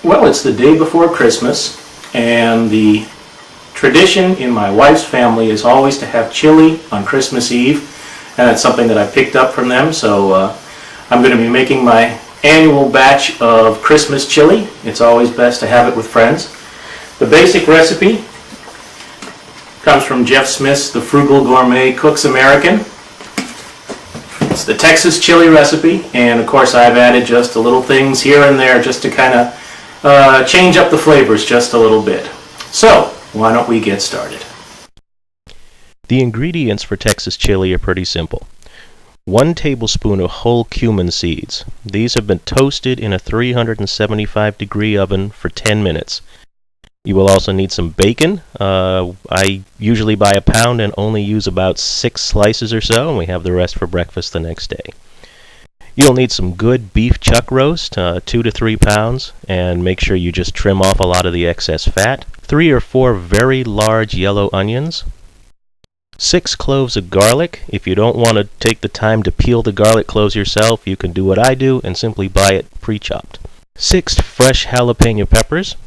Well, it's the day before Christmas, and the tradition in my wife's family is always to have chili on Christmas Eve, and it's something that I picked up from them, so I'm going to be making my annual batch of Christmas chili. It's always best to have it with friends. The basic recipe comes from Jeff Smith's The Frugal Gourmet Cooks American. It's the Texas chili recipe, and of course I've added just a little things here and there just to kind of change up the flavors just a little bit. So, why don't we get started? The ingredients for Texas chili are pretty simple. 1 tablespoon of whole cumin seeds. These have been toasted in a 375-degree oven for 10 minutes. You will also need some bacon. I usually buy a pound and only use about 6 slices or so, and we have the rest for breakfast the next day. You'll need some good beef chuck roast, 2 to 3 pounds, and make sure you just trim off a lot of the excess fat. 3 or 4 very large yellow onions. 6 cloves of garlic. If you don't want to take the time to peel the garlic cloves yourself, you can do what I do and simply buy it pre-chopped. 6 fresh jalapeno peppers.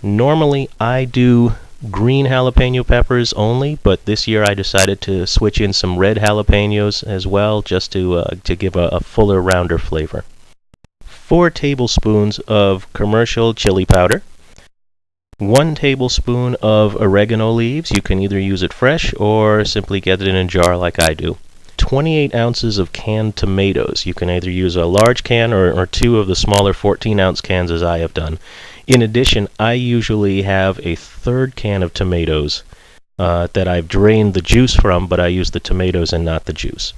Normally I do green jalapeno peppers only, but this year I decided to switch in some red jalapenos as well, just to give a fuller, rounder flavor. 4 tablespoons of commercial chili powder. 1 tablespoon of oregano leaves. You can either use it fresh or simply get it in a jar like I do. 28 ounces of canned tomatoes. You can either use a large can or 2 of the smaller 14-ounce cans as I have done. In addition, I usually have a 3rd can of tomatoes that I've drained the juice from, but I use the tomatoes and not the juice.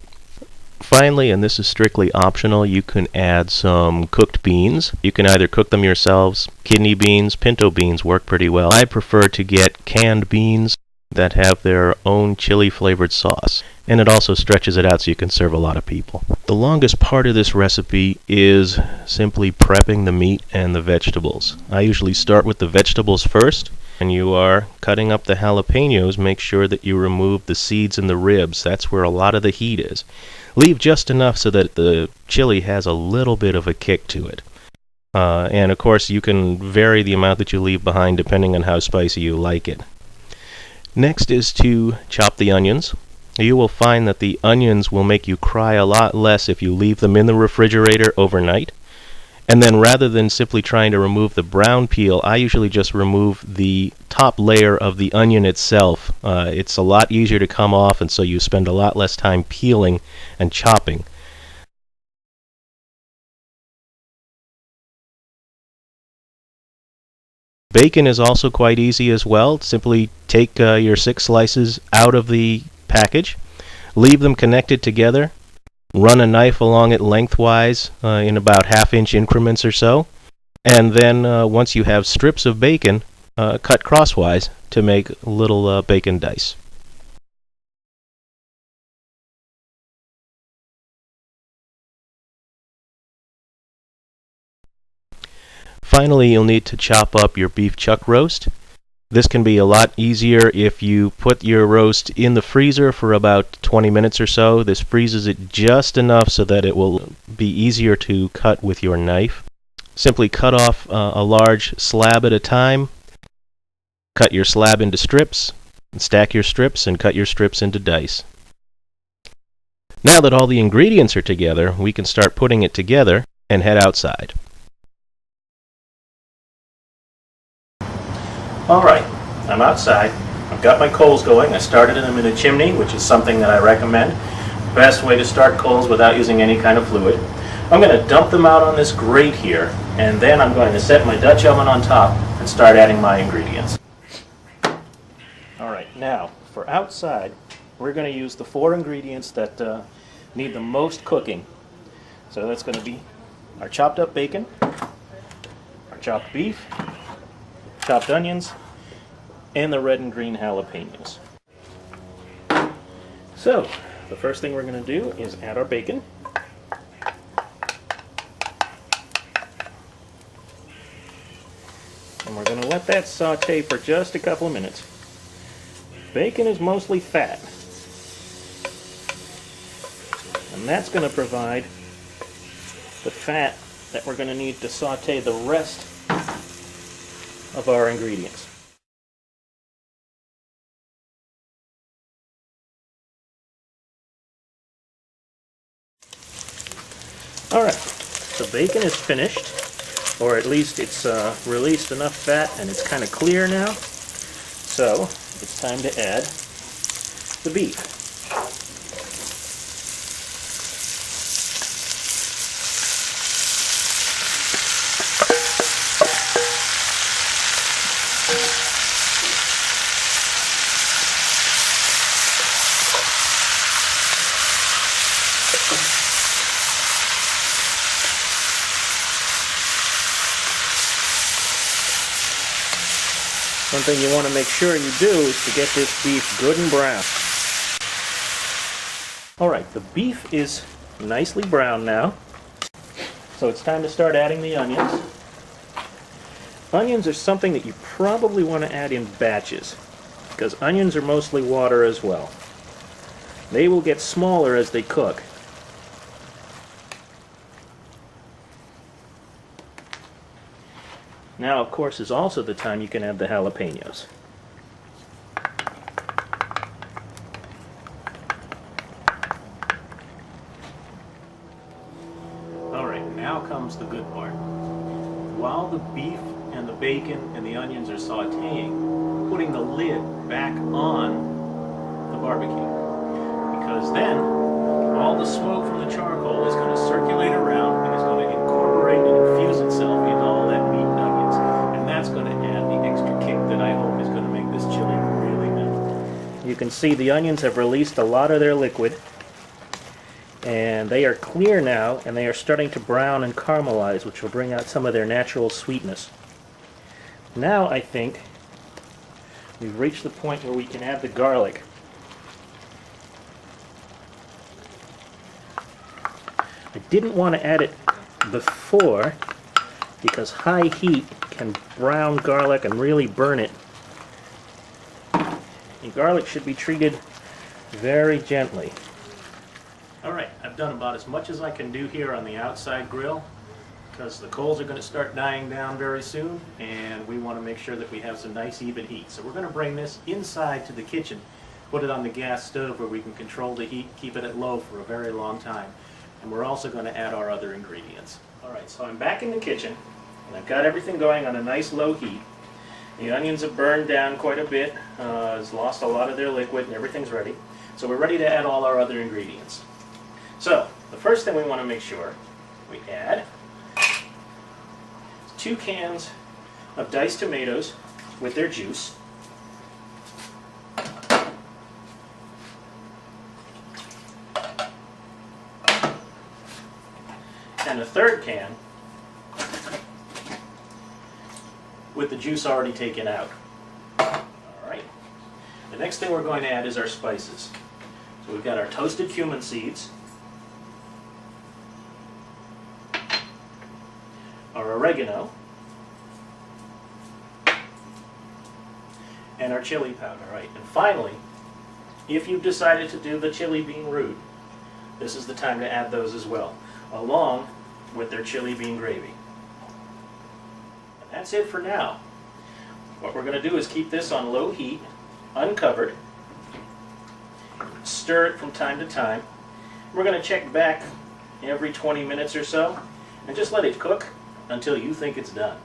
Finally, and this is strictly optional, you can add some cooked beans. You can either cook them yourselves. Kidney beans, pinto beans work pretty well. I prefer to get canned beans that have their own chili-flavored sauce, and it also stretches it out so you can serve a lot of people. The longest part of this recipe is simply prepping the meat and the vegetables. I usually start with the vegetables first. When you are cutting up the jalapenos, make sure that you remove the seeds and the ribs. That's where a lot of the heat is. Leave just enough so that the chili has a little bit of a kick to it. And of course you can vary the amount that you leave behind depending on how spicy you like it. Next is to chop the onions. You will find that the onions will make you cry a lot less if you leave them in the refrigerator overnight. And then rather than simply trying to remove the brown peel, I usually just remove the top layer of the onion itself. It's a lot easier to come off, and so you spend a lot less time peeling and chopping. Bacon is also quite easy as well. Simply take your 6 slices out of the package, leave them connected together, run a knife along it lengthwise in about half-inch increments or so, and then once you have strips of bacon, cut crosswise to make little bacon dice. Finally, you'll need to chop up your beef chuck roast. This can be a lot easier if you put your roast in the freezer for about 20 minutes or so. This freezes it just enough so that it will be easier to cut with your knife. Simply cut off a large slab at a time. Cut your slab into strips, stack your strips, and cut your strips into dice. Now that all the ingredients are together, we can start putting it together and head outside. Alright, I'm outside. I've got my coals going. I started them in a chimney, which is something that I recommend. Best way to start coals without using any kind of fluid. I'm going to dump them out on this grate here, and then I'm going to set my Dutch oven on top and start adding my ingredients. Alright, now for outside, we're going to use the 4 ingredients that need the most cooking. So that's going to be our chopped up bacon, our chopped beef, chopped onions, and the red and green jalapenos. So, the first thing we're going to do is add our bacon. And we're going to let that saute for just a couple of minutes. Bacon is mostly fat. And that's going to provide the fat that we're going to need to saute the rest of our ingredients. Alright, the bacon is finished, or at least it's released enough fat and it's kind of clear now. So it's time to add the beef. One thing you want to make sure you do is to get this beef good and brown. Alright, the beef is nicely brown now, so it's time to start adding the onions. Onions are something that you probably want to add in batches, because onions are mostly water as well. They will get smaller as they cook. Now, of course, is also the time you can add the jalapenos. Alright, now comes the good part. While the beef and the bacon and the onions are sauteing, putting the lid back on the barbecue. Because then, all the smoke from the charcoal is going to circulate around and is going to incorporate and infuse itself in all that meat and onions. And that's going to add the extra kick that I hope is going to make this chili really good. You can see the onions have released a lot of their liquid. And they are clear now, and they are starting to brown and caramelize, which will bring out some of their natural sweetness. Now I think we've reached the point where we can add the garlic. I didn't want to add it before because high heat can brown garlic and really burn it. And garlic should be treated very gently. Alright, I've done about as much as I can do here on the outside grill because the coals are going to start dying down very soon and we want to make sure that we have some nice even heat. So we're going to bring this inside to the kitchen, put it on the gas stove where we can control the heat, keep it at low for a very long time. And we're also going to add our other ingredients. Alright, so I'm back in the kitchen and I've got everything going on a nice low heat. The onions have burned down quite a bit, it's lost a lot of their liquid and everything's ready. So we're ready to add all our other ingredients. So, the first thing we want to make sure we add is 2 cans of diced tomatoes with their juice. And a 3rd can with the juice already taken out. Alright. The next thing we're going to add is our spices. So we've got our toasted cumin seeds, our oregano, and our chili powder. Right. And finally, if you've decided to do the chili bean root, this is the time to add those as well, along with their chili bean gravy. And that's it for now. What we're going to do is keep this on low heat, uncovered, stir it from time to time. We're going to check back every 20 minutes or so and just let it cook until you think it's done.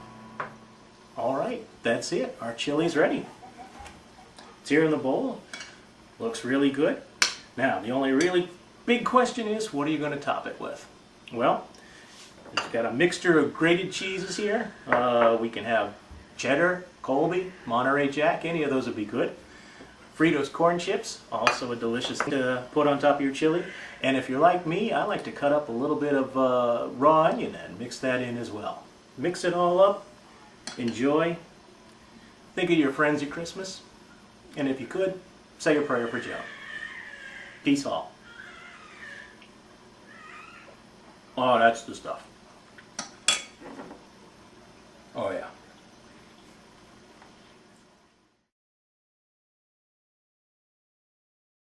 Alright, that's it. Our chili's ready. It's here in the bowl. Looks really good. Now, the only really big question is, what are you going to top it with? Well, we've got a mixture of grated cheeses here. We can have cheddar, Colby, Monterey Jack, any of those would be good. Fritos corn chips, also a delicious thing to put on top of your chili. And if you're like me, I like to cut up a little bit of raw onion and mix that in as well. Mix it all up, enjoy, think of your friends at Christmas, and if you could, say a prayer for Joe. Peace all. Oh, that's the stuff. Oh yeah.